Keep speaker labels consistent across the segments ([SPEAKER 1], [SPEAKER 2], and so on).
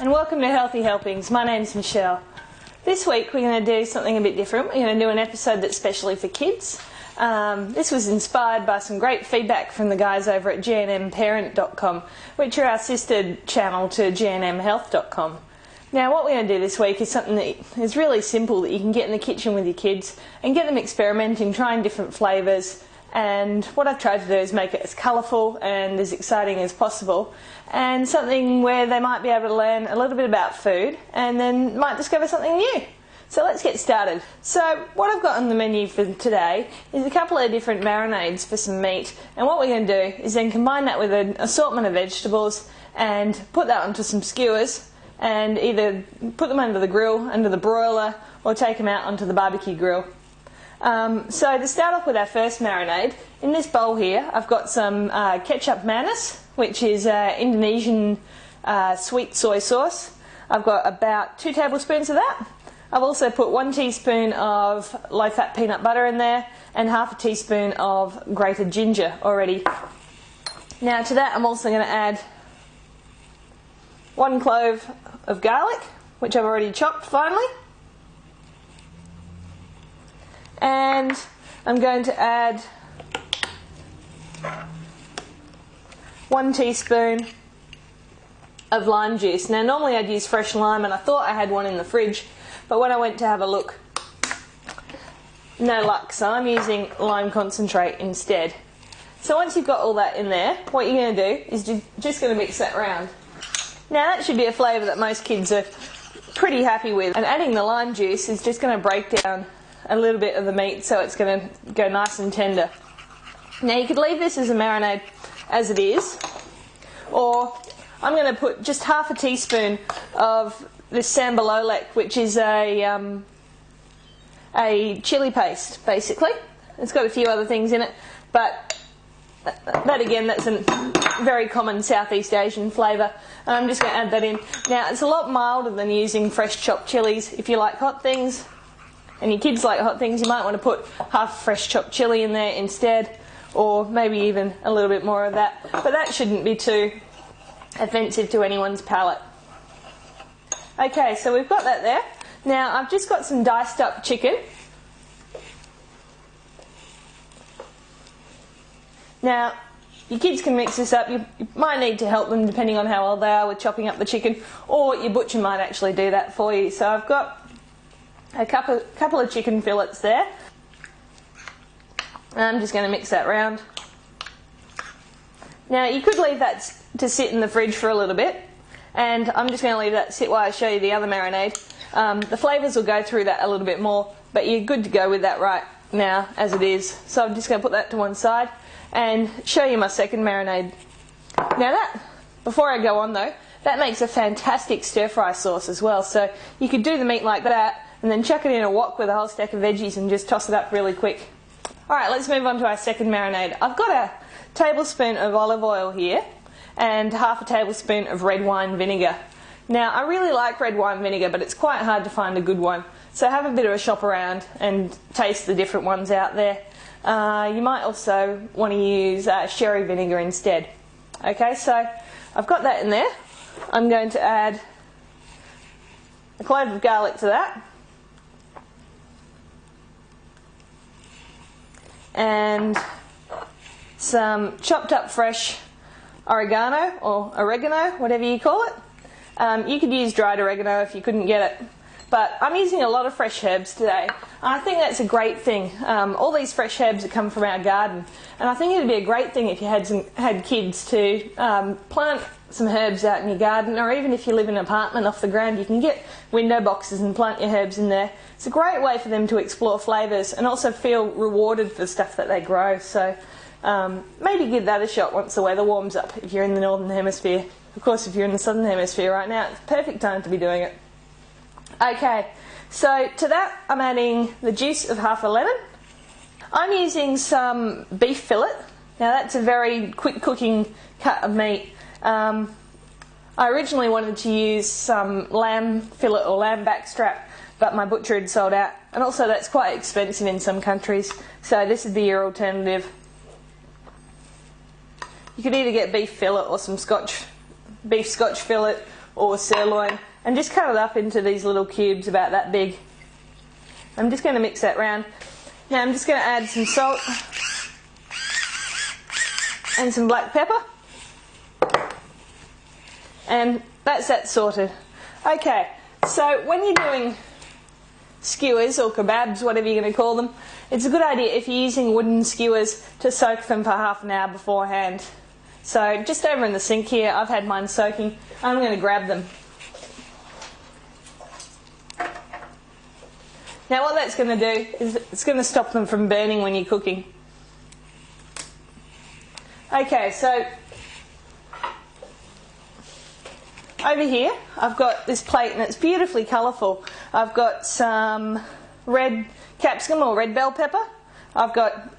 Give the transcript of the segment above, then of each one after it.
[SPEAKER 1] and welcome to Healthy Helpings. My name's Michelle. This week we're going to do something a bit different. We're going to do an episode that's specially for kids. This was inspired by some great feedback from the guys over at gnmparent.com, which are our sister channel to gnmhealth.com. Now what we're going to do this week is something that is really simple that you can get in the kitchen with your kids and get them experimenting, trying different flavours. And what I've tried to do is make it as colourful and as exciting as possible, and something where they might be able to learn a little bit about food and then might discover something new. So let's get started. So what I've got on the menu for today is a couple of different marinades for some meat, and what we're going to do is then combine that with an assortment of vegetables and put that onto some skewers and either put them under the grill, under the broiler, or take them out onto the barbecue grill. So to start off with our first marinade, in this bowl here I've got some ketchup manis, which is Indonesian sweet soy sauce. I've got about 2 tablespoons of that. I've also put 1 teaspoon of low-fat peanut butter in there and half a teaspoon of grated ginger already. Now to that I'm also going to add 1 clove of garlic, which I've already chopped finely. And I'm going to add 1 teaspoon of lime juice. Now normally I'd use fresh lime, and I thought I had one in the fridge, but when I went to have a look, no luck, so I'm using lime concentrate instead. So once you've got all that in there, what you're going to do is just going to mix that round. Now that should be a flavour that most kids are pretty happy with, and adding the lime juice is just going to break down a little bit of the meat, so it's going to go nice and tender. Now you could leave this as a marinade as it is, or I'm going to put just half a teaspoon of this sambalolek, which is a chili paste basically. It's got a few other things in it, but that again, that's a very common Southeast Asian flavour, and I'm just going to add that in. Now it's a lot milder than using fresh chopped chilies. If you like hot things and your kids like hot things, you might want to put half fresh chopped chilli in there instead, or maybe even a little bit more of that. But that shouldn't be too offensive to anyone's palate. Okay, so we've got that there. Now I've just got some diced up chicken. Now your kids can mix this up. You might need to help them depending on how old they are with chopping up the chicken, or your butcher might actually do that for you. So I've got a couple of chicken fillets there. I'm just going to mix that round. Now you could leave that to sit in the fridge for a little bit, and I'm just going to leave that sit while I show you the other marinade. The flavours will go through that a little bit more, but you're good to go with that right now as it is. So I'm just going to put that to one side and show you my second marinade. Now that, before I go on though, that makes a fantastic stir fry sauce as well. So you could do the meat like that and then chuck it in a wok with a whole stack of veggies and just toss it up really quick. Alright, let's move on to our second marinade. I've got a tablespoon of olive oil here and half a tablespoon of red wine vinegar. Now I really like red wine vinegar, but it's quite hard to find a good one. So have a bit of a shop around and taste the different ones out there. You might also want to use sherry vinegar instead. Okay, so I've got that in there. I'm going to add a clove of garlic to that, and some chopped up fresh oregano, or oregano, whatever you call it. You could use dried oregano if you couldn't get it, but I'm using a lot of fresh herbs today. I think that's a great thing. All these fresh herbs that come from our garden, and I think it would be a great thing if you had kids to plant some herbs out in your garden, or even if you live in an apartment off the ground, you can get window boxes and plant your herbs in there. It's a great way for them to explore flavours and also feel rewarded for stuff that they grow. So maybe give that a shot once the weather warms up if you're in the northern hemisphere. Of course, if you're in the southern hemisphere right now, it's the perfect time to be doing it. Okay, so to that I'm adding the juice of half a lemon. I'm using some beef fillet. Now that's a very quick cooking cut of meat. I originally wanted to use some lamb fillet or lamb backstrap, but my butcher had sold out, and also that's quite expensive in some countries, so this would be your alternative. You could either get beef fillet or some beef scotch fillet, or sirloin, and just cut it up into these little cubes about that big. I'm just going to mix that round. Now I'm just going to add some salt and some black pepper, and that's that sorted. Okay, so when you're doing skewers or kebabs, whatever you're going to call them, it's a good idea if you're using wooden skewers to soak them for half an hour beforehand. So just over in the sink here, I've had mine soaking. I'm going to grab them. Now what that's going to do is it's going to stop them from burning when you're cooking. Okay, so over here I've got this plate and it's beautifully colourful. I've got some red capsicum or red bell pepper. I've got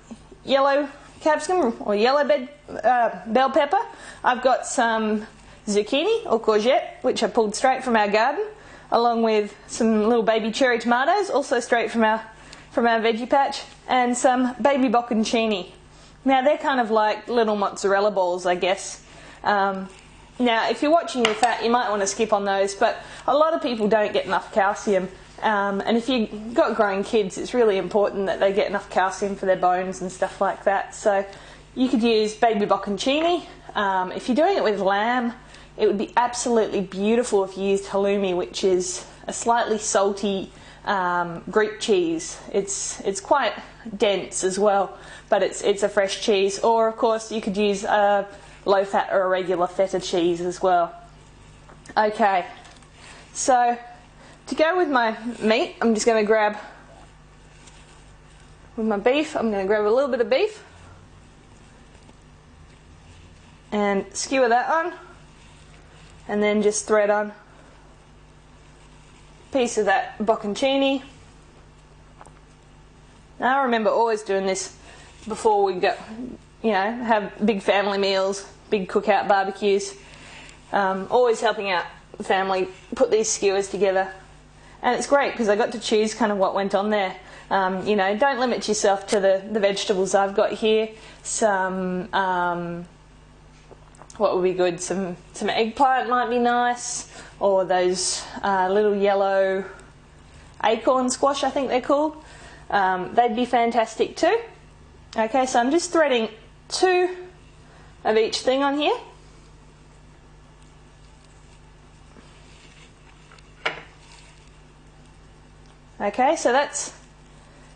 [SPEAKER 1] yellow capsicum or yellow bell pepper. I've got some zucchini or courgette, which I pulled straight from our garden, along with some little baby cherry tomatoes, also straight from our veggie patch, and some baby bocconcini. Now they're kind of like little mozzarella balls, I guess. Now if you're watching your fat, you might want to skip on those, but a lot of people don't get enough calcium, and if you've got growing kids, it's really important that they get enough calcium for their bones and stuff like that. So you could use baby bocconcini. If you're doing it with lamb, it would be absolutely beautiful if you used halloumi, which is a slightly salty Greek cheese. It's quite dense as well, but it's a fresh cheese. Or of course you could use a low fat or a regular feta cheese as well. Okay, so to go with my meat, I'm just going to grab, with my beef, I'm going to grab a little bit of beef and skewer that on, and then just thread on a piece of that bocconcini. Now I remember always doing this before we go, have big family meals, big cookout barbecues. Always helping out the family put these skewers together, and it's great because I got to choose kind of what went on there. Don't limit yourself to the vegetables I've got here. Some what would be good? Some eggplant might be nice, or those little yellow acorn squash, I think they're called. They'd be fantastic too. Okay, so I'm just threading 2 of each thing on here. Okay, so that's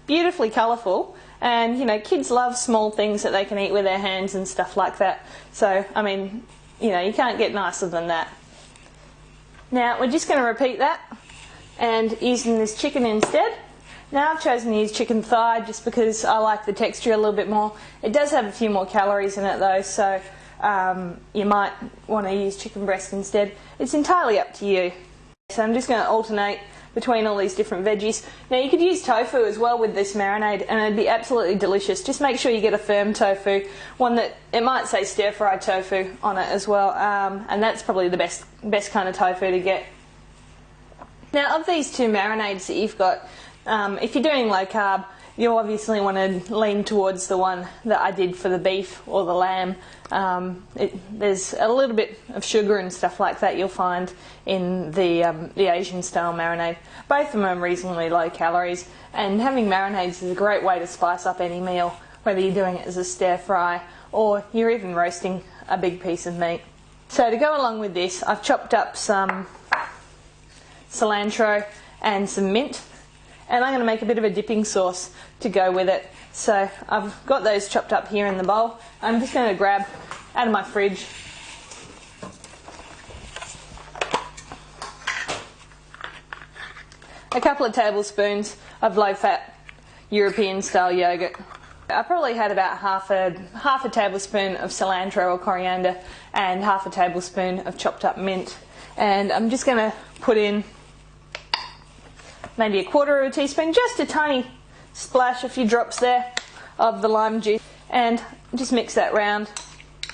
[SPEAKER 1] beautifully colourful, and kids love small things that they can eat with their hands and stuff like that. So I mean, you can't get nicer than that. Now we're just going to repeat that and using this chicken instead. Now I've chosen to use chicken thigh just because I like the texture a little bit more. It does have a few more calories in it though, so you might want to use chicken breast instead. It's entirely up to you. So I'm just going to alternate between all these different veggies. Now you could use tofu as well with this marinade and it'd be absolutely delicious. Just make sure you get a firm tofu, one that, it might say stir fry tofu on it as well, and that's probably the best kind of tofu to get. Now of these 2 marinades that you've got, if you're doing low carb, you'll obviously want to lean towards the one that I did for the beef or the lamb. There's a little bit of sugar and stuff like that you'll find in the Asian style marinade. Both of them are reasonably low calories, and having marinades is a great way to spice up any meal, whether you're doing it as a stir fry or you're even roasting a big piece of meat. So to go along with this, I've chopped up some cilantro and some mint, and I'm going to make a bit of a dipping sauce to go with it. So I've got those chopped up here in the bowl. I'm just going to grab out of my fridge a couple of tablespoons of low-fat European style yogurt. I probably had about half a tablespoon of cilantro or coriander and half a tablespoon of chopped up mint. And I'm just going to put in maybe 1/4 of a teaspoon, just a tiny splash, a few drops there of the lime juice, and just mix that round.